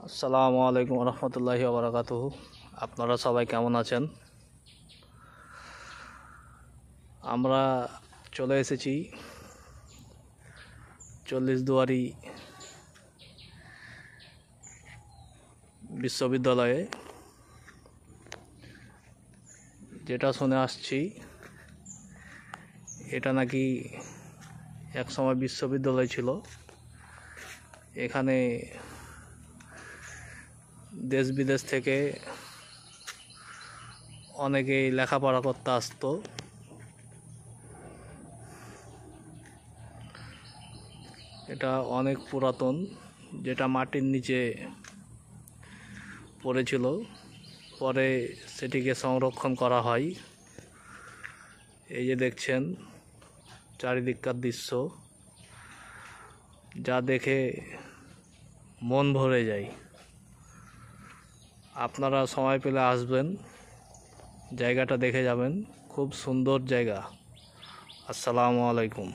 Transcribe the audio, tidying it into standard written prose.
আসসালামু আলাইকুম রহমতুল্লাহি ওয়া বারাকাতুহু। আপনারা সবাই কেমন আছেন? আমরা চলে এসেছি 40 দুয়ারি বিশ্ববিদ্যালয়ে, যেটা শুনে আসছি এটা নাকি এক সময় বিশ্ববিদ্যালয় ছিল। এখানে দেশ বিদেশ থেকে অনেকেই লেখাপড়া করতে আসতো। এটা অনেক পুরাতন, যেটা মাটির নিচে পড়েছিল, পরে সেটিকে সংরক্ষণ করা হয়। এই যে দেখছেন চারিদিককার দৃশ্য, যা দেখে মন ভরে যায়। আপনারা সময় পেলে আসবেন, জায়গাটা দেখে যাবেন, খুব সুন্দর জায়গা। আসসালামু আলাইকুম।